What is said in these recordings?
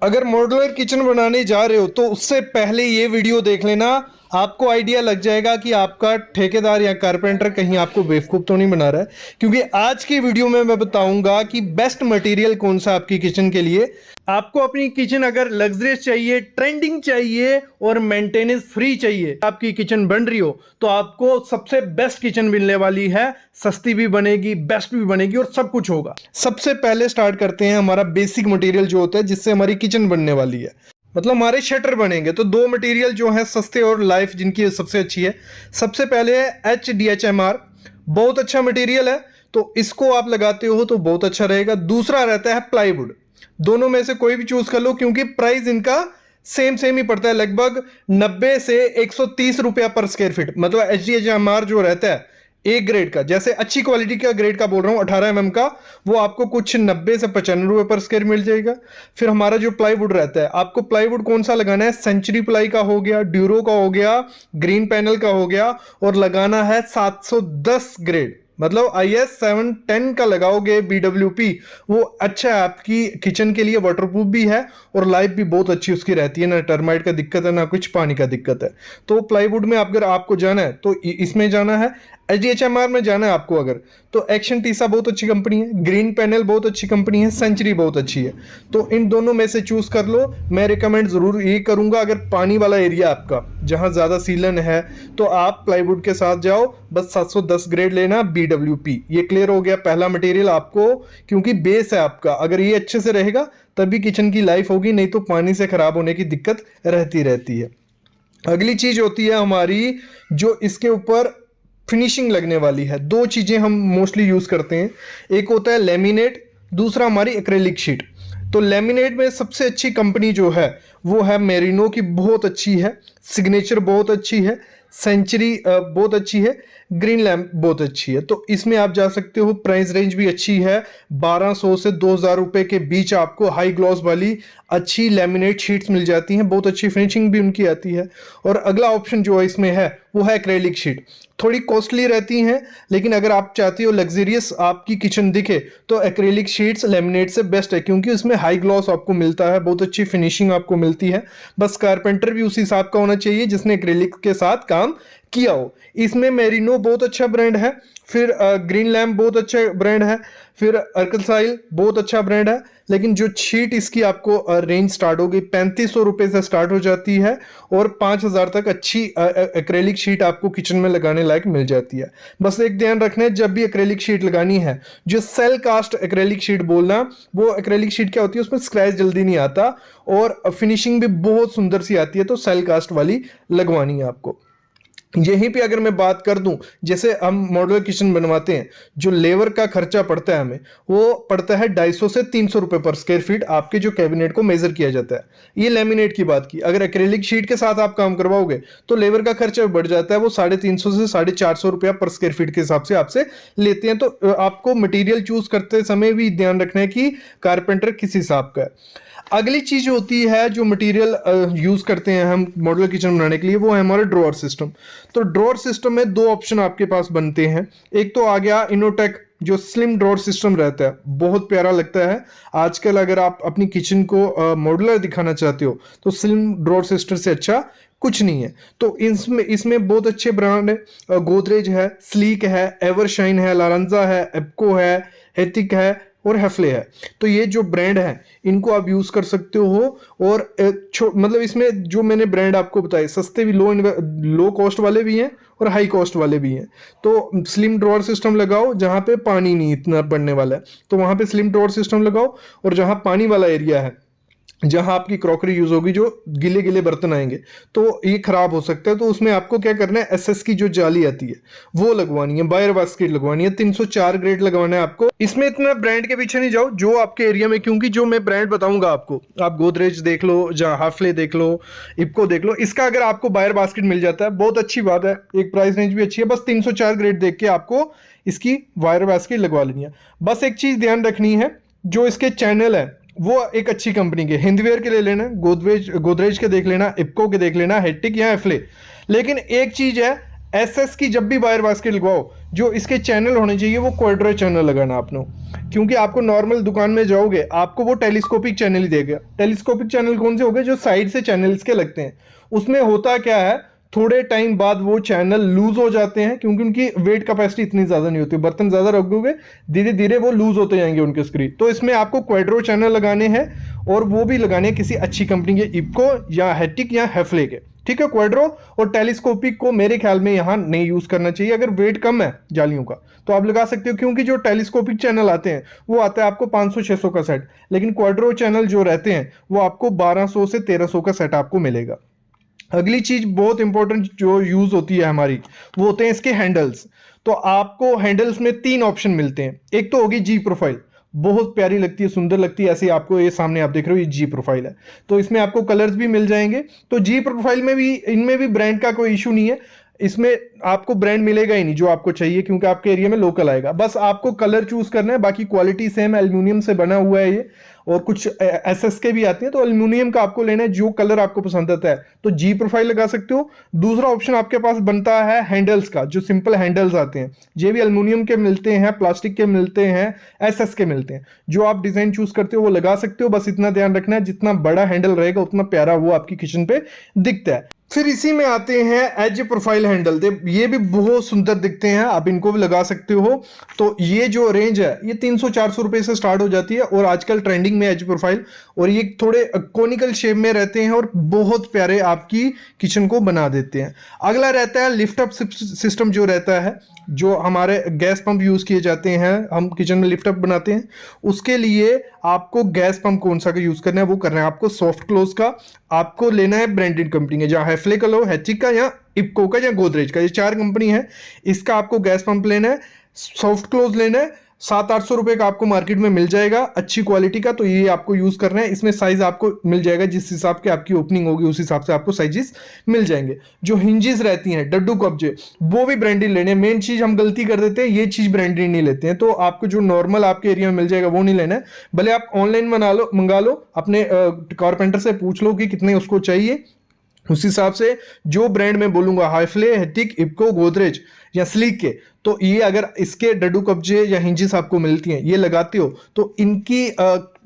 अगर modular kitchen बनाने जा रहे हो तो उससे पहले ये वीडियो देख लेना, आपको आइडिया लग जाएगा कि आपका ठेकेदार या कारपेंटर कहीं आपको बेवकूफ़ तो नहीं बना रहा है। क्योंकि आज की वीडियो में मैं बताऊंगा कि बेस्ट मटेरियल कौन सा आपकी किचन के लिए। आपको अपनी किचन अगर लग्जरियस चाहिए, ट्रेंडिंग चाहिए और मेंटेनेंस फ्री चाहिए, आपकी किचन बन रही हो तो आपको सबसे बेस्ट किचन मिलने वाली है। सस्ती भी बनेगी, बेस्ट भी बनेगी और सब कुछ होगा। सबसे पहले स्टार्ट करते हैं हमारा बेसिक मटेरियल जो होता है जिससे हमारी किचन बनने वाली है, मतलब हमारे शटर बनेंगे। तो दो मटेरियल जो है सस्ते और लाइफ जिनकी सबसे अच्छी है। सबसे पहले है HDHMR, बहुत अच्छा मटेरियल है, तो इसको आप लगाते हो तो बहुत अच्छा रहेगा। दूसरा रहता है प्लाईवुड, दोनों में से कोई भी चूज कर लो क्योंकि प्राइस इनका सेम ही पड़ता है, लगभग 90 से 130 रुपया पर स्क्वायर फीट। मतलब HDHMR जो रहता है एक ग्रेड का, जैसे अच्छी क्वालिटी का ग्रेड का बोल रहा हूँ 18 mm का, वो आपको कुछ 90 से 95 रुपए पर स्क्वायर मिल जाएगा। फिर हमारा जो प्लाईवुड रहता है, आपको प्लाईवुड कौन सा लगाना है, सेंचुरी प्लाई का हो गया, ड्यूरो का हो गया, ग्रीन पैनल का हो गया, और लगाना है 710 ग्रेड, मतलब IS 710 का लगाओगे BWP, वो अच्छा है आपकी किचन के लिए, वाटरप्रूफ भी है और लाइफ भी बहुत अच्छी उसकी रहती है, ना टर्माइट का दिक्कत है ना कुछ पानी का दिक्कत है। तो प्लाईवुड में अगर आपको जाना है तो इसमें जाना है, HDHMR में जाना है आपको अगर, तो एक्शन टीसा बहुत अच्छी कंपनी है, ग्रीन पैनल बहुत अच्छी कंपनी है, सेंचुरी बहुत अच्छी है। तो इन दोनों में से चूज कर लो। मैं रिकमेंड जरूर ये करूंगा, अगर पानी वाला एरिया आपका जहां ज्यादा सीलन है तो आप प्लाईवुड के साथ जाओ, बस 710 ग्रेड लेना BWP। ये क्लियर हो गया पहला मटेरियल आपको, क्योंकि बेस है आपका, अगर ये अच्छे से रहेगा तभी किचन की लाइफ होगी, नहीं तो पानी से खराब होने की दिक्कत रहती है। अगली चीज होती है हमारी जो इसके ऊपर फिनिशिंग लगने वाली है। दो चीजें हम मोस्टली यूज करते हैं, एक होता है लेमिनेट, दूसरा हमारी एक्रेलिक शीट। तो लेमिनेट में सबसे अच्छी कंपनी जो है वो है मेरिनो की, बहुत अच्छी है, सिग्नेचर बहुत अच्छी है, सेंचुरी बहुत अच्छी है, ग्रीन लैम्प बहुत अच्छी है। तो इसमें आप जा सकते हो, प्राइस रेंज भी अच्छी है, 1200 से 2000 रुपए के बीच आपको हाई ग्लॉस वाली अच्छी लेमिनेट शीट्स मिल जाती हैं, बहुत अच्छी फिनिशिंग भी उनकी आती है। और अगला ऑप्शन जो है इसमें है वो है एक्रेलिक शीट, थोड़ी कॉस्टली रहती हैं, लेकिन अगर आप चाहते हो लग्जरियस आपकी किचन दिखे तो एक्रेलिक शीट्स लेमिनेट से बेस्ट है, क्योंकि उसमें हाई ग्लॉस आपको मिलता है, बहुत अच्छी फिनिशिंग आपको मिलती है। बस कारपेंटर भी उस हिसाब का होना चाहिए जिसने एक्रेलिक के साथ काम किया हो। इसमें मेरिनो बहुत अच्छा ब्रांड है, फिर ग्रीन लैम्प बहुत अच्छा ब्रांड है, फिर अर्कसाइल बहुत अच्छा ब्रांड है। लेकिन जो शीट इसकी आपको रेंज स्टार्ट होगी 3500 रुपये से स्टार्ट हो जाती है और 5000 तक अच्छी एक्रेलिक शीट आपको किचन में लगाने लायक मिल जाती है। बस एक ध्यान रखना है, जब भी एक्रेलिक शीट लगानी है, जो सेल कास्ट एक्रेलिक शीट बोलना, वो एक्रेलिक शीट क्या होती है, उसमें स्क्रैच जल्दी नहीं आता और फिनिशिंग भी बहुत सुंदर सी आती है, तो सेल कास्ट वाली लगवानी है आपको। यहीं पे अगर मैं बात कर दूं, जैसे हम मॉड्यूलर किचन बनवाते हैं, जो लेबर का खर्चा पड़ता है हमें, वो पड़ता है 250 से 300 रुपए पर स्क्वायर फीट, आपके जो कैबिनेट को मेजर किया जाता है। ये लेमिनेट की बात की। अगर एक्रेलिक शीट के साथ आप काम करवाओगे तो लेबर का खर्चा बढ़ जाता है, वो 350 से 450 रुपया पर स्क्वायर फीट के हिसाब से आपसे लेते हैं। तो आपको मटीरियल चूज करते समय भी ध्यान रखना है कि कारपेंटर किस हिसाब का है। अगली चीज होती है जो मटेरियल यूज करते हैं हम मॉड्यूलर किचन बनाने के लिए, वो है हमारा ड्रॉअर सिस्टम। तो ड्रॉअर सिस्टम में दो ऑप्शन आपके पास बनते हैं। एक तो आ गया इनोटेक जो स्लिम ड्रॉअर सिस्टम रहता है, बहुत प्यारा लगता है आजकल। अगर आप अपनी किचन को मॉड्यूलर दिखाना चाहते हो तो स्लिम ड्रॉअर सिस्टम से अच्छा कुछ नहीं है। तो इसमें बहुत अच्छे ब्रांड है, गोदरेज है, स्लीक है, एवरशाइन है, लारंजा है, एप्को है, हेथिक है और हेफले है। तो ये जो ब्रांड है इनको आप यूज कर सकते हो। और मतलब इसमें जो मैंने ब्रांड आपको बताए, सस्ते भी, लो कॉस्ट वाले भी हैं और हाई कॉस्ट वाले भी हैं। तो स्लिम ड्रॉअर सिस्टम लगाओ जहां पे पानी नहीं इतना पड़ने वाला है, तो वहां पे स्लिम ड्रॉअर सिस्टम लगाओ। और जहां पानी वाला एरिया है, जहां आपकी क्रॉकरी यूज होगी, जो गिले गिले बर्तन आएंगे तो ये खराब हो सकता है, तो उसमें आपको क्या करना है, SS की जो जाली आती है वो लगवानी है, बायर बास्केट लगवानी है, 304 ग्रेड लगवाना है आपको। इसमें इतना ब्रांड के पीछे नहीं जाओ जो आपके एरिया में, क्योंकि जो मैं ब्रांड बताऊंगा आपको, आप गोदरेज देख लो, जहां हाफले देख लो, इप्को देख लो, इसका अगर आपको बायर बास्केट मिल जाता है बहुत अच्छी बात है, एक प्राइस रेंज भी अच्छी है। बस 304 ग्रेड देख के आपको इसकी वायर बास्केट लगवा लेनी है। बस एक चीज ध्यान रखनी है, जो इसके चैनल है वो एक अच्छी कंपनी के, हिंदवेयर के ले लेना, गोदरेज के देख लेना, इप्को के देख लेना, हेटिक या एफले। लेकिन एक चीज है, एसएस की जब भी वायर बास्केट लगवाओ, जो इसके चैनल होने चाहिए वो क्वाड्रो चैनल लगाना आपने, क्योंकि आपको नॉर्मल दुकान में जाओगे आपको वो टेलीस्कोपिक चैनल ही देगा। टेलीस्कोपिक चैनल कौन से हो गए, जो साइड से चैनल इसके लगते हैं। उसमें होता क्या है, थोड़े टाइम बाद वो चैनल लूज हो जाते हैं, क्योंकि उनकी वेट कैपेसिटी इतनी ज़्यादा नहीं होती, बर्तन ज़्यादा रख दोगे धीरे धीरे वो लूज होते जाएंगे उनके स्क्रू। तो इसमें आपको क्वाड्रो चैनल लगाने हैं, और वो भी लगाने हैं किसी अच्छी कंपनी के, इप्को या हेटिक या हेफले के, ठीक है। क्वाड्रो और टेलीस्कोपिक को मेरे ख्याल में यहाँ नहीं यूज़ करना चाहिए। अगर वेट कम है जालियों का तो आप लगा सकते हो, क्योंकि जो टेलीस्कोपिक चैनल आते हैं वो आता है आपको 500-600 का सेट, लेकिन क्वाड्रो चैनल जो रहते हैं वो आपको 1200 से 1300 का सेट आपको मिलेगा। अगली चीज बहुत इंपॉर्टेंट जो यूज होती है हमारी, वो होते हैं इसके हैंडल्स। तो आपको हैंडल्स में 3 ऑप्शन मिलते हैं। एक तो होगी जी प्रोफाइल, बहुत प्यारी लगती है, सुंदर लगती है, ऐसे आपको ये सामने आप देख रहे हो ये जी प्रोफाइल है। तो इसमें आपको कलर्स भी मिल जाएंगे। तो जी प्रोफाइल में भी, इनमें भी ब्रांड का कोई इशू नहीं है, इसमें आपको ब्रांड मिलेगा ही नहीं जो आपको चाहिए, क्योंकि आपके एरिया में लोकल आएगा। बस आपको कलर चूज करना है, बाकी क्वालिटी सेम, एल्यूमिनियम से बना हुआ है ये, और कुछ एसएस के भी आते हैं, तो एल्यूमिनियम का आपको लेना है जो कलर आपको पसंद आता है, तो जी प्रोफाइल लगा सकते हो। दूसरा ऑप्शन आपके पास बनता है हैंडल्स का, जो सिंपल हैंडल्स आते हैं, ये भी एल्यूमिनियम के मिलते हैं, प्लास्टिक के मिलते हैं, एसएस के मिलते हैं। जो आप डिजाइन चूज करते हो वो लगा सकते हो, बस इतना ध्यान रखना है जितना बड़ा हैंडल रहेगा उतना प्यारा वो आपकी किचन पे दिखता है। फिर इसी में आते हैं एज प्रोफाइल हैंडल, ये भी बहुत सुंदर दिखते हैं, आप इनको भी लगा सकते हो। तो ये जो रेंज है ये 300-400 रुपए से स्टार्ट हो जाती है, और आजकल ट्रेंडिंग में एज प्रोफाइल, और ये थोड़े कोनिकल शेप में रहते हैं और बहुत प्यारे आपकी किचन को बना देते हैं। अगला रहता है लिफ्ट अप सिस्टम, जो रहता है, जो हमारे गैस पंप यूज किए जाते हैं, हम किचन में लिफ्ट अप बनाते हैं, उसके लिए आपको गैस पंप कौन सा का यूज करना है, वो करना है आपको सॉफ्ट क्लोज का। आपको लेना है ब्रांडेड कंपनी का, जहां हेफले का लो, हेचिक का, या इप्को का, या गोदरेज का, ये 4 कंपनी है। इसका आपको गैस पंप लेना है, सॉफ्ट क्लोज लेना है, 700-800 रुपए का आपको मार्केट में मिल जाएगा अच्छी क्वालिटी का। तो ये आपको यूज करना है। इसमें साइज आपको मिल जाएगा, जिस हिसाब की आपकी ओपनिंग होगी उस हिसाब से आपको साइजेस मिल जाएंगे। जो हिंजेस रहती हैं, डड्डू कब्जे, वो भी ब्रांडेड लेने हैं। मेन चीज हम गलती कर देते हैं, ये चीज ब्रांडेड नहीं लेते हैं। तो आपको जो नॉर्मल आपके एरिया में मिल जाएगा वो नहीं लेना है, भले आप ऑनलाइन मंगा लो, अपने कारपेंटर से पूछ लो कि कितने उसको चाहिए, उस हिसाब से जो ब्रांड में बोलूंगा, हाइफ्ले, हेटिक, इप्को, गोदरेज या स्लीक के, तो ये अगर इसके डड्डू कब्जे या हिंजेस आपको मिलती हैं, ये लगाते हो तो इनकी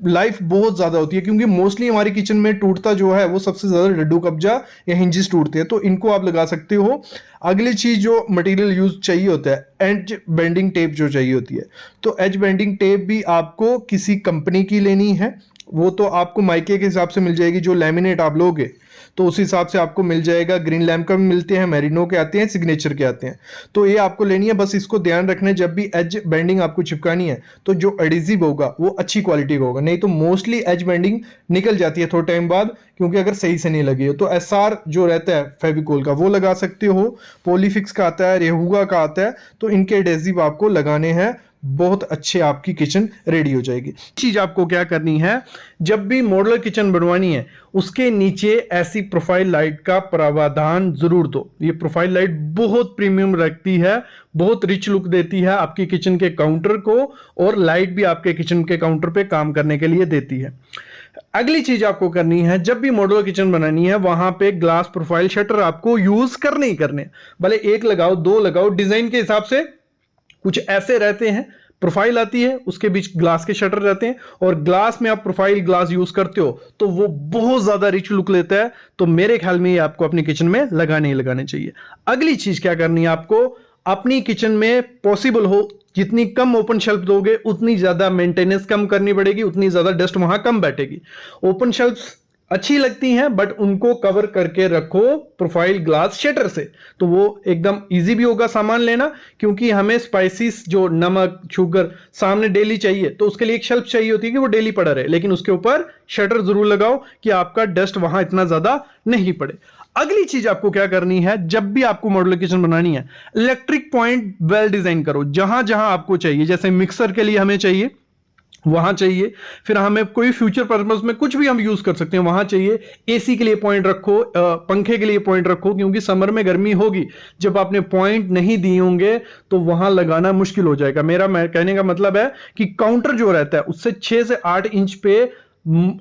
लाइफ बहुत ज़्यादा होती है, क्योंकि मोस्टली हमारी किचन में टूटता जो है वो सबसे ज़्यादा डड्डू कब्जा या हिंजेस टूटते हैं, तो इनको आप लगा सकते हो। अगली चीज़ जो मटेरियल यूज चाहिए होता है, एज बेंडिंग टेप जो चाहिए होती है, तो एज बेंडिंग टेप भी आपको किसी कंपनी की लेनी है। वो तो आपको माइके के हिसाब से मिल जाएगी, जो लैमिनेट आप लोगे तो उस हिसाब से आपको मिल जाएगा। ग्रीन लैम्प का भी मिलते हैं, मेरिनो के आते हैं, सिग्नेचर के आते हैं, तो ये आपको लेनी है। बस इसको ध्यान रखना है, जब भी एज बेंडिंग आपको चिपकानी है तो जो एडिजिव होगा वो अच्छी क्वालिटी का होगा, नहीं तो मोस्टली एज बेंडिंग निकल जाती है थोड़े टाइम बाद, क्योंकि अगर सही से नहीं लगी हो। तो एसआर जो रहता है फेविकोल का वो लगा सकते हो, पॉलीफिक्स का आता है, रेहुगा का आता है, तो इनके एडेसिव आपको लगाने हैं, बहुत अच्छे आपकी किचन रेडी हो जाएगी। चीज आपको क्या करनी है, जब भी मॉडुलर किचन बनवानी है उसके नीचे ऐसी प्रोफाइल लाइट का प्रावधान जरूर दो। ये प्रोफाइल लाइट बहुत प्रीमियम रखती है, बहुत रिच लुक देती है आपकी किचन के काउंटर को, और लाइट भी आपके किचन के काउंटर पे काम करने के लिए देती है। अगली चीज आपको करनी है, जब भी मॉडुलर किचन बनानी है वहां पे ग्लास प्रोफाइल शटर आपको यूज करने ही करने, भले एक लगाओ, 2 लगाओ, डिजाइन के हिसाब से कुछ ऐसे रहते हैं, प्रोफाइल आती है उसके बीच ग्लास के शटर रहते हैं, और ग्लास में आप प्रोफाइल ग्लास यूज करते हो तो वो बहुत ज्यादा रिच लुक लेता है। तो मेरे ख्याल में ये आपको अपनी किचन में लगाने ही लगाने चाहिए। अगली चीज क्या करनी है, आपको अपनी किचन में पॉसिबल हो जितनी कम ओपन शेल्फ दोगे उतनी ज्यादा मेंटेनेंस कम करनी पड़ेगी, उतनी ज्यादा डस्ट वहां कम बैठेगी। ओपन शेल्फ अच्छी लगती हैं बट उनको कवर करके रखो प्रोफाइल ग्लास शटर से, तो वो एकदम इजी भी होगा सामान लेना, क्योंकि हमें स्पाइसेस जो नमक, शुगर सामने डेली चाहिए, तो उसके लिए एक शेल्फ चाहिए होती है कि वो डेली पड़ा रहे, लेकिन उसके ऊपर शटर जरूर लगाओ कि आपका डस्ट वहां इतना ज्यादा नहीं पड़े। अगली चीज आपको क्या करनी है, जब भी आपको मॉड्यूलर किचन बनानी है, इलेक्ट्रिक पॉइंट वेल डिजाइन करो, जहां जहां आपको चाहिए। जैसे मिक्सर के लिए हमें चाहिए वहां चाहिए, फिर हमें कोई फ्यूचर पर्पस में कुछ भी हम यूज कर सकते हैं वहां चाहिए। एसी के लिए पॉइंट रखो, पंखे के लिए पॉइंट रखो, क्योंकि समर में गर्मी होगी, जब आपने पॉइंट नहीं दिए होंगे तो वहां लगाना मुश्किल हो जाएगा। मैं कहने का मतलब है कि काउंटर जो रहता है उससे 6 से 8 इंच पे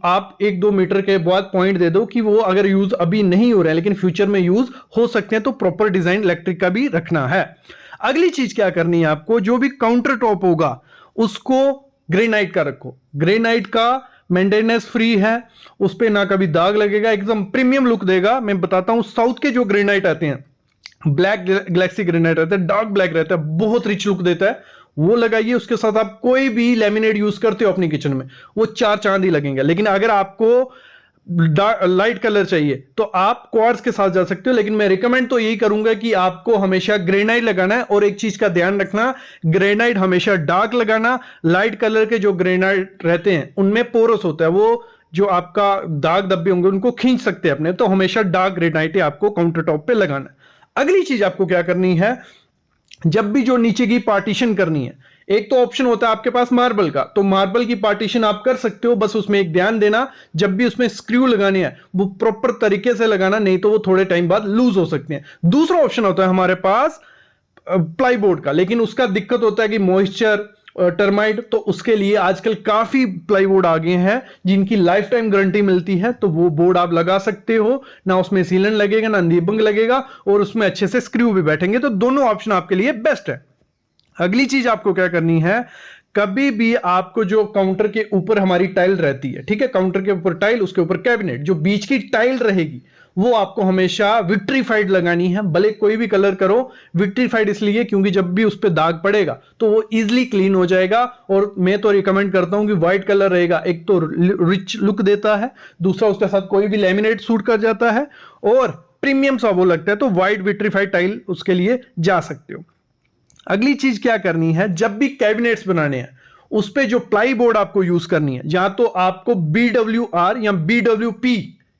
आप 1-2 मीटर के बाद पॉइंट दे दो कि वो अगर यूज अभी नहीं हो रहा है लेकिन फ्यूचर में यूज हो सकते हैं, तो प्रॉपर डिजाइन इलेक्ट्रिक का भी रखना है। अगली चीज क्या करनी है आपको, जो भी काउंटर टॉप होगा उसको ग्रेनाइट का रखो। ग्रेनाइट का मेंटेनेंस फ्री है, उस पर ना कभी दाग लगेगा, एकदम प्रीमियम लुक देगा। मैं बताता हूं, साउथ के जो ग्रेनाइट आते हैं, ब्लैक गैलेक्सी ग्रेनाइट रहता है, डार्क ब्लैक रहता है, बहुत रिच लुक देता है, वो लगाइए। उसके साथ आप कोई भी लेमिनेट यूज करते हो अपनी किचन में, वो 4 चांद ही लगेंगे। लेकिन अगर आपको लाइट कलर चाहिए तो आप क्वार्ट्ज के साथ जा सकते हो, लेकिन मैं रिकमेंड तो यही करूंगा कि आपको हमेशा ग्रेनाइट लगाना है। और एक चीज का ध्यान रखना, ग्रेनाइट हमेशा डार्क लगाना। लाइट कलर के जो ग्रेनाइट रहते हैं उनमें पोरस होता है, वो जो आपका दाग धब्बे होंगे उनको खींच सकते हैं अपने, तो हमेशा डार्क ग्रेनाइट ही आपको काउंटर टॉप पे लगाना है। अगली चीज आपको क्या करनी है, जब भी जो नीचे की पार्टीशन करनी है, एक तो ऑप्शन होता है आपके पास मार्बल का, तो मार्बल की पार्टीशन आप कर सकते हो। बस उसमें एक ध्यान देना, जब भी उसमें स्क्रू लगाने हैं वो प्रॉपर तरीके से लगाना, नहीं तो वो थोड़े टाइम बाद लूज हो सकते हैं। दूसरा ऑप्शन होता है हमारे पास प्लाईबोर्ड का, लेकिन उसका दिक्कत होता है कि मॉइस्चर, टर्माइट, तो उसके लिए आजकल काफी प्लाईवुड आ गए हैं जिनकी लाइफ टाइम गारंटी मिलती है, तो वो बोर्ड आप लगा सकते हो। ना उसमें सीलन लगेगा ना दीपंग लगेगा, और उसमें अच्छे से स्क्रू भी बैठेंगे, तो दोनों ऑप्शन आपके लिए बेस्ट है। अगली चीज आपको क्या करनी है, कभी भी आपको जो काउंटर के ऊपर हमारी टाइल रहती है, ठीक है, काउंटर के ऊपर टाइल, उसके ऊपर कैबिनेट, जो बीच की टाइल रहेगी वो आपको हमेशा विट्रीफाइड लगानी है। भले कोई भी कलर करो, विट्रीफाइड इसलिए क्योंकि जब भी उस पर दाग पड़ेगा तो वो इजीली क्लीन हो जाएगा। और मैं तो रिकमेंड करता हूं कि व्हाइट कलर रहेगा, एक तो रिच लुक देता है, दूसरा उसके साथ कोई भी लेमिनेट सूट कर जाता है और प्रीमियम सा वो लगता है, तो व्हाइट विट्रीफाइड टाइल उसके लिए जा सकते हो। अगली चीज क्या करनी है, जब भी कैबिनेट्स बनाने हैं उस पे जो प्लाई बोर्ड आपको यूज करनी है, या तो आपको BWR या BWP,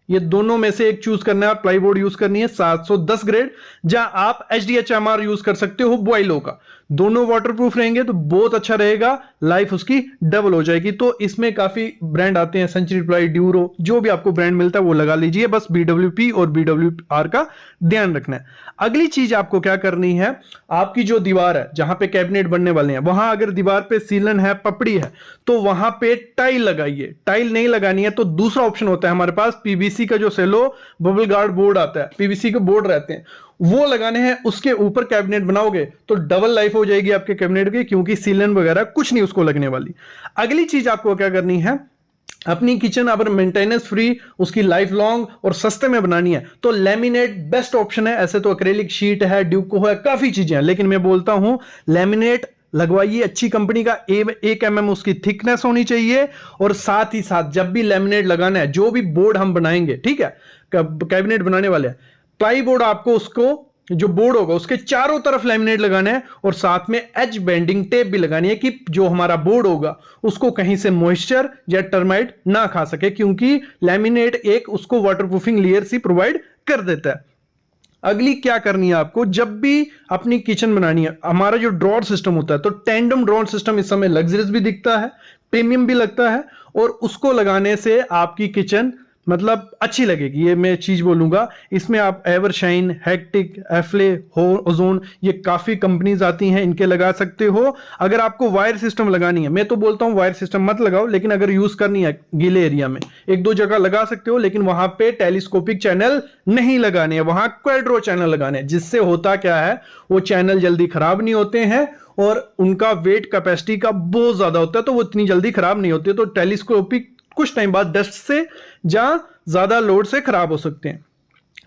ये दोनों में से एक चूज करना है। प्लाई बोर्ड यूज करनी है 710 ग्रेड, जहां आप HDHMR यूज कर सकते हो बॉयलो का। दोनों वाटरप्रूफ रहेंगे तो बहुत अच्छा रहेगा, लाइफ उसकी डबल हो जाएगी। तो इसमें काफी ब्रांड आते हैं, सेंचुरी प्लाई, ड्यूरो, जो भी आपको ब्रांड मिलता है वो लगा लीजिए। बस BWP और BWR का ध्यान रखना है। अगली चीज आपको क्या करनी है, आपकी जो दीवार है जहां पे कैबिनेट बनने वाले हैं, वहां अगर दीवार पे सीलन है, पपड़ी है, तो वहां पे टाइल लगाइए। टाइल नहीं लगानी है तो दूसरा ऑप्शन होता है हमारे पास, PVC का जो सेलो बबल गार्ड बोर्ड आता है, PVC के बोर्ड रहते हैं, वो लगाने हैं। उसके ऊपर कैबिनेट बनाओगे तो डबल लाइफ हो जाएगी आपके कैबिनेट की, क्योंकि सीलन वगैरह कुछ नहीं उसको लगने वाली। अगली चीज आपको क्या करनी है, अपनी किचन अगर मेंटेनेंस फ्री, उसकी लाइफ लॉन्ग और सस्ते में बनानी है तो लेमिनेट बेस्ट ऑप्शन है। ऐसे तो एक्रेलिक शीट है, ड्यूको है, काफी चीजें हैं, लेकिन मैं बोलता हूं लेमिनेट लगवाइए अच्छी कंपनी का। 1 mm उसकी थिकनेस होनी चाहिए। और साथ ही साथ जब भी लेमिनेट लगाना है, जो भी बोर्ड हम बनाएंगे, ठीक है, कैबिनेट बनाने वाले हैं, प्लाई बोर्ड आपको उसको जो बोर्ड होगा उसके चारों तरफ लेमिनेट लगाना है, और साथ में एज बेंडिंग टेप भी लगानी है कि जो हमारा बोर्ड होगा उसको कहीं से मॉइस्चर या टर्माइट ना खा सके, क्योंकि लेमिनेट एक उसको वाटरप्रूफिंग लेयर सी प्रोवाइड कर देता है। अगली क्या करनी है आपको, जब भी अपनी किचन बनानी है, हमारा जो ड्रॉर सिस्टम होता है, तो टेंडम ड्रॉर सिस्टम इस समय लग्जरियस भी दिखता है, प्रीमियम भी लगता है, और उसको लगाने से आपकी किचन मतलब अच्छी लगेगी। ये मैं चीज बोलूंगा। इसमें आप एवरशाइन, हेक्टिक, एफ्ले, ओजोन, ये काफी कंपनीज आती हैं, इनके लगा सकते हो। अगर आपको वायर सिस्टम लगानी है, मैं तो बोलता हूं वायर सिस्टम मत लगाओ, लेकिन अगर यूज करनी है गीले एरिया में 1-2 जगह लगा सकते हो, लेकिन वहां पे टेलीस्कोपिक चैनल नहीं लगाने हैं, वहां क्वाड्रो चैनल लगाने हैं। जिससे होता क्या है, वो चैनल जल्दी खराब नहीं होते हैं और उनका वेट कैपेसिटी का बहुत ज्यादा होता है, तो वो इतनी जल्दी खराब नहीं होते। तो टेलीस्कोपिक कुछ टाइम बाद डस्ट से या ज्यादा लोड से खराब हो सकते हैं।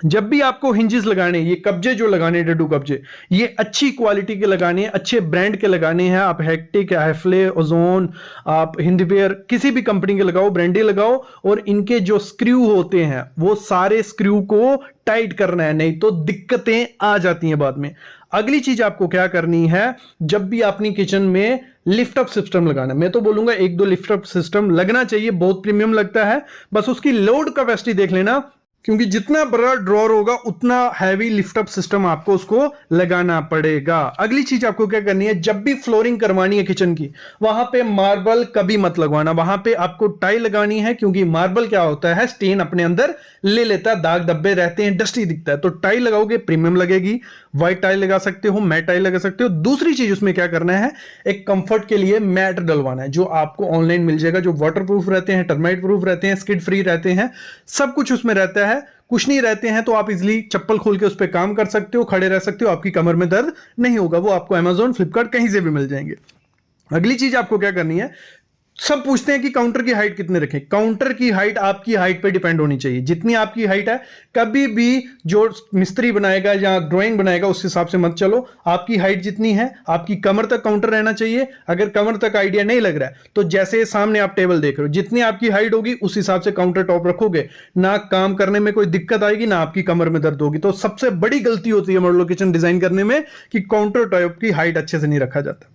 जब भी आपको हिंजेस लगाने, ये कब्जे जो लगाने, डड्डू कब्जे, ये अच्छी क्वालिटी के लगाने हैं, अच्छे ब्रांड के लगाने हैं। आप हेक्टिक, हैफले, ओजोन, आप हिंदवेयर, किसी भी कंपनी के लगाओ, ब्रांडी लगाओ, और इनके जो स्क्रू होते हैं वो सारे स्क्रू को टाइट करना है, नहीं तो दिक्कतें आ जाती हैं बाद में। अगली चीज आपको क्या करनी है, जब भी अपनी किचन में लिफ्ट अप सिस्टम लगाना, मैं तो बोलूंगा 1-2 लिफ्ट अप सिस्टम लगना चाहिए, बहुत प्रीमियम लगता है। बस उसकी लोड कैपेसिटी देख लेना, क्योंकि जितना बड़ा ड्रॉर होगा उतना हैवी लिफ्ट अप सिस्टम आपको उसको लगाना पड़ेगा। अगली चीज आपको क्या करनी है, जब भी फ्लोरिंग करवानी है किचन की, वहां पे मार्बल कभी मत लगवाना, वहां पे आपको टाइल लगानी है, क्योंकि मार्बल क्या होता है, स्टेन अपने अंदर ले लेता है, दाग धब्बे रहते हैं, डस्टी दिखता है। तो टाइल लगाओगे प्रीमियम लगेगी। व्हाइट टाइल लगा सकते हो, मैट टाइल लगा सकते हो। दूसरी चीज उसमें क्या करना है, एक कंफर्ट के लिए मैट डलवाना है, जो आपको ऑनलाइन मिल जाएगा, जो वाटर प्रूफ रहते हैं, टर्माइट प्रूफ रहते हैं, स्किड फ्री रहते हैं, सब कुछ उसमें रहता है। कुछ नहीं रहते हैं तो आप इजिली चप्पल खोल के उस पर काम कर सकते हो, खड़े रह सकते हो, आपकी कमर में दर्द नहीं होगा। वो आपको अमेजोन, फ्लिपकार्ट कहीं से भी मिल जाएंगे। अगली चीज आपको क्या करनी है, सब पूछते हैं कि काउंटर की हाइट कितने रखें। काउंटर की हाइट आपकी हाइट पे डिपेंड होनी चाहिए, जितनी आपकी हाइट है। कभी भी जो मिस्त्री बनाएगा या ड्राइंग बनाएगा उस हिसाब से मत चलो। आपकी हाइट जितनी है, आपकी कमर तक काउंटर रहना चाहिए। अगर कमर तक आइडिया नहीं लग रहा है तो जैसे सामने आप टेबल देख रहे हो, जितनी आपकी हाइट होगी उस हिसाब से काउंटर टॉप रखोगे, ना काम करने में कोई दिक्कत आएगी, ना आपकी कमर में दर्द होगी। तो सबसे बड़ी गलती होती है मॉड्यूलर किचन डिजाइन करने में कि काउंटर टॉप की हाइट अच्छे से नहीं रखा जाता।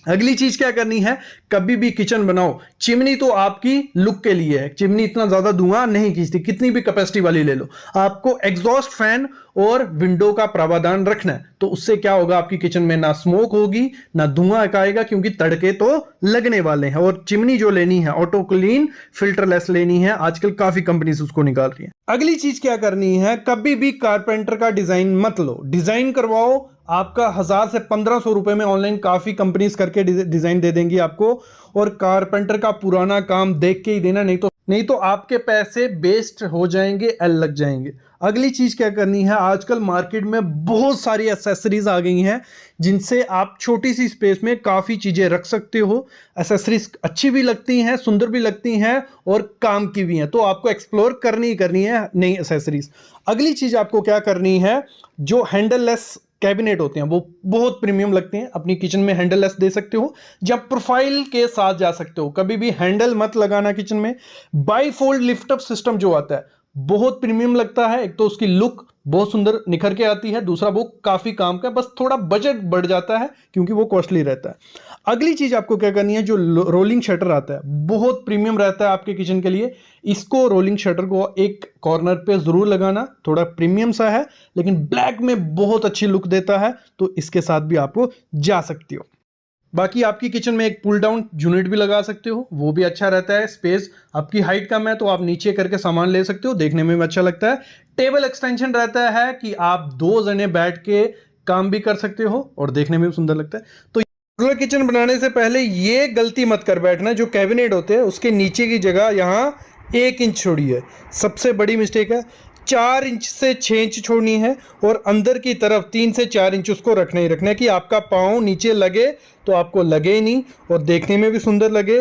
अगली चीज क्या करनी है, कभी भी किचन बनाओ, चिमनी तो आपकी लुक के लिए है। चिमनी इतना ज्यादा धुआं नहीं खींचती, कितनी भी कैपेसिटी वाली ले लो। आपको एग्जॉस्ट फैन और विंडो का प्रावधान रखना है, तो उससे क्या होगा, आपकी किचन में ना स्मोक होगी ना धुआं आएगा, क्योंकि तड़के तो लगने वाले हैं। और चिमनी जो लेनी है ऑटो क्लीन फिल्टरलेस लेनी है, आजकल काफी कंपनीज उसको निकाल रही है। अगली चीज क्या करनी है, कभी भी कारपेंटर का डिजाइन मत लो। डिजाइन करवाओ, आपका 1000 से 1500 रुपए में ऑनलाइन काफी कंपनीज करके डिजाइन दे देंगी आपको। और कारपेंटर का पुराना काम देख के ही देना, नहीं तो आपके पैसे वेस्ट हो जाएंगे, एल लग जाएंगे। अगली चीज क्या करनी है, आजकल मार्केट में बहुत सारी एसेसरीज आ गई हैं जिनसे आप छोटी सी स्पेस में काफी चीजें रख सकते हो। एसेसरीज अच्छी भी लगती हैं, सुंदर भी लगती हैं और काम की भी हैं, तो आपको एक्सप्लोर करनी ही करनी है नई एसेसरीज। अगली चीज आपको क्या करनी है, जो हैंडललेस कैबिनेट होते हैं वो बहुत प्रीमियम लगते हैं। अपनी किचन में हैंडललेस दे सकते हो, जब प्रोफाइल के साथ जा सकते हो। कभी भी हैंडल मत लगाना किचन में। बाईफोल्ड लिफ्ट अप सिस्टम जो आता है बहुत प्रीमियम लगता है। एक तो उसकी लुक बहुत सुंदर निखर के आती है, दूसरा वो काफी काम का, बस थोड़ा बजट बढ़ जाता है क्योंकि वो कॉस्टली रहता है। अगली चीज आपको क्या करनी है, जो रोलिंग शटर आता है बहुत प्रीमियम रहता है आपके किचन के लिए। इसको रोलिंग शटर को एक कॉर्नर पे जरूर लगाना, थोड़ा प्रीमियम सा है लेकिन ब्लैक में बहुत अच्छी लुक देता है, तो इसके साथ भी आपको जा सकती हो। बाकी आपकी किचन में एक पुल डाउन यूनिट भी लगा सकते हो, वो भी अच्छा रहता है। स्पेस आपकी हाइट कम है तो आप नीचे करके सामान ले सकते हो, देखने में भी अच्छा लगता है। टेबल एक्सटेंशन रहता है कि आप 2 जने बैठ के काम भी कर सकते हो और देखने में भी सुंदर लगता है। तो मॉड्यूलर किचन बनाने से पहले ये गलती मत कर बैठना, जो कैबिनेट होते हैं उसके नीचे की जगह यहाँ 1 इंच छोड़ी है, सबसे बड़ी मिस्टेक है। 4 इंच से 6 इंच छोड़नी है और अंदर की तरफ 3 से 4 इंच उसको रखना ही रखना है कि आपका पाँव नीचे लगे तो आपको लगे ही नहीं और देखने में भी सुंदर लगे,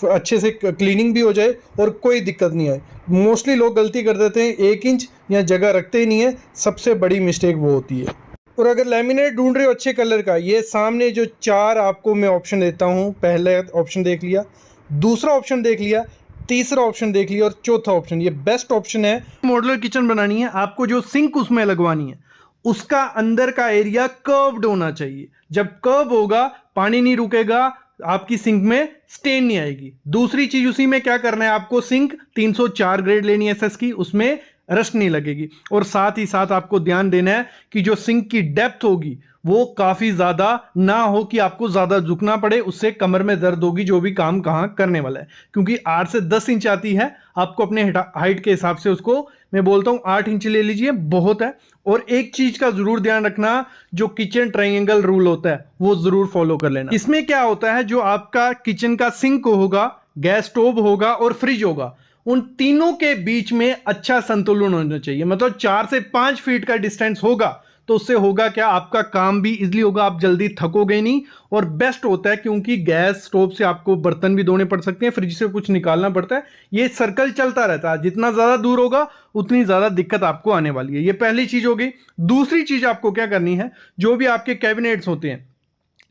अच्छे से क्लीनिंग भी हो जाए और कोई दिक्कत नहीं आए। मोस्टली लोग गलती कर देते हैं, 1 इंच या जगह रखते ही नहीं है, सबसे बड़ी मिस्टेक वो होती है। और अगर लैमिनेट ढूंढ रहे हो अच्छे कलर का, ये सामने जो 4 आपको मैं ऑप्शन देता हूँ, पहला ऑप्शन देख लिया, दूसरा ऑप्शन देख लिया, तीसरा ऑप्शन देख लिया और चौथा ऑप्शन, ये बेस्ट ऑप्शन है। मॉड्यूलर किचन बनानी है आपको, जो सिंक उसमें लगवानी है उसका अंदर का एरिया कर्व्ड होना चाहिए। जब कर्व होगा पानी नहीं रुकेगा, आपकी सिंक में स्टेन नहीं आएगी। दूसरी चीज उसी में क्या करना है, आपको सिंक 304 ग्रेड लेनी है एसएस की, उसमें रस्ट नहीं लगेगी। और साथ ही साथ आपको ध्यान देना है कि जो सिंक की डेप्थ होगी वो काफी ज्यादा ना हो कि आपको ज्यादा झुकना पड़े, उससे कमर में दर्द होगी जो भी काम कहां करने वाला है। क्योंकि 8 से 10 इंच आती है, आपको अपने हाइट के हिसाब से उसको मैं बोलता हूं 8 इंच ले लीजिए, बहुत है। और एक चीज का जरूर ध्यान रखना, जो किचन ट्रायंगल रूल होता है वो जरूर फॉलो कर लेना। इसमें क्या होता है, जो आपका किचन का सिंक होगा, गैस स्टोव होगा और फ्रिज होगा, उन तीनों के बीच में अच्छा संतुलन होना चाहिए। मतलब 4 से 5 फीट का डिस्टेंस होगा तो उससे होगा क्या, आपका काम भी इजीली होगा, आप जल्दी थकोगे नहीं। और बेस्ट होता है क्योंकि गैस स्टोव से आपको बर्तन भी धोने पड़ सकते हैं, फ्रिज से कुछ निकालना पड़ता है, ये सर्कल चलता रहता है। जितना ज्यादा दूर होगा उतनी ज्यादा दिक्कत आपको आने वाली है। ये पहली चीज हो गई। दूसरी चीज आपको क्या करनी है, जो भी आपके कैबिनेट्स होते हैं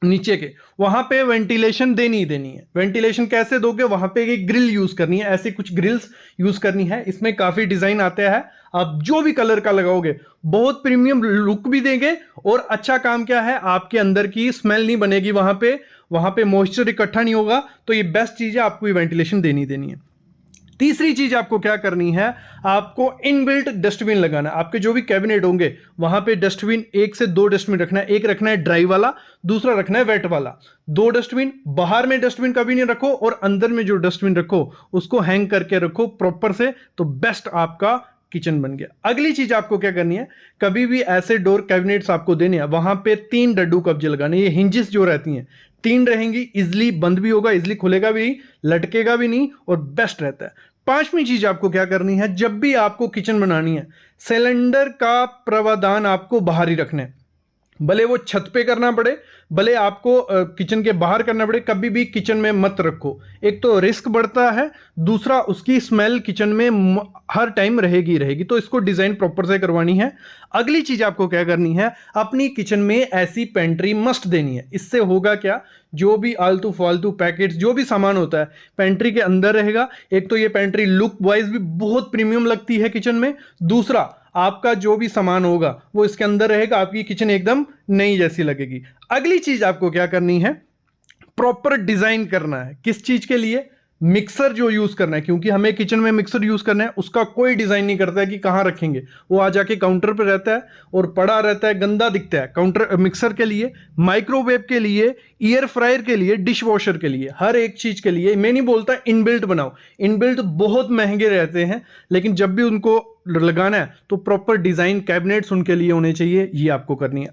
नीचे के, वहां पे वेंटिलेशन देनी ही देनी है। वेंटिलेशन कैसे दोगे, वहां पे एक ग्रिल यूज करनी है, ऐसे कुछ ग्रिल्स यूज करनी है। इसमें काफी डिजाइन आते हैं, आप जो भी कलर का लगाओगे बहुत प्रीमियम लुक भी देंगे। और अच्छा काम क्या है, आपके अंदर की स्मेल नहीं बनेगी, वहां पे मॉइस्चर इकट्ठा नहीं होगा। तो ये बेस्ट चीज है, आपको ये वेंटिलेशन देनी है। तीसरी चीज आपको क्या करनी है, आपको इनबिल्ट डस्टबिन लगाना। आपके जो भी कैबिनेट होंगे वहां पे डस्टबिन 1 से 2 डस्टबिन रखना है। एक रखना है ड्राई वाला, दूसरा रखना है वेट वाला। 2 डस्टबिन, बाहर में डस्टबिन कभी नहीं रखो और अंदर में जो डस्टबिन रखो उसको हैंग करके रखो प्रॉपर से, तो बेस्ट आपका किचन बन गया। अगली चीज आपको क्या करनी है, कभी भी ऐसे डोर कैबिनेट्स आपको देने हैं, वहां पे 3 डड्डू कब्जे लगाने। ये हिंजेस जो रहती हैं 3 रहेंगी, इजिली बंद भी होगा, इजिली खुलेगा भी नहीं, लटकेगा भी नहीं और बेस्ट रहता है। 5वीं चीज आपको क्या करनी है, जब भी आपको किचन बनानी है, सिलेंडर का प्रावधान आपको बाहर ही रखना है। भले वो छत पे करना पड़े, भले आपको किचन के बाहर करना पड़े, कभी भी किचन में मत रखो। एक तो रिस्क बढ़ता है, दूसरा उसकी स्मेल किचन में हर टाइम रहेगी रहेगी, तो इसको डिजाइन प्रॉपर से करवानी है। अगली चीज आपको क्या करनी है, अपनी किचन में ऐसी पेंट्री मस्ट देनी है। इससे होगा क्या, जो भी आलतू फालतू पैकेट्स जो भी सामान होता है पेंट्री के अंदर रहेगा। एक तो ये पेंट्री लुक वाइज भी बहुत प्रीमियम लगती है किचन में, दूसरा आपका जो भी सामान होगा वो इसके अंदर रहेगा, आपकी किचन एकदम नई जैसी लगेगी। अगली चीज आपको क्या करनी है, प्रॉपर डिजाइन करना है। किस चीज के लिए, मिक्सर जो यूज करना है, क्योंकि हमें किचन में मिक्सर यूज करना है, उसका कोई डिजाइन नहीं करता है कि कहां रखेंगे, वो आ जाके काउंटर पे रहता है और पड़ा रहता है, गंदा दिखता है। काउंटर मिक्सर के लिए, माइक्रोवेव के लिए, एयर फ्रायर के लिए, डिश वॉशर के लिए, हर एक चीज के लिए। मैं नहीं बोलता इनबिल्ट बनाओ, इनबिल्ट बहुत महंगे रहते हैं, लेकिन जब भी उनको लगाना है तो प्रॉपर डिजाइन कैबिनेट्स उनके लिए होने चाहिए, ये आपको करनी है।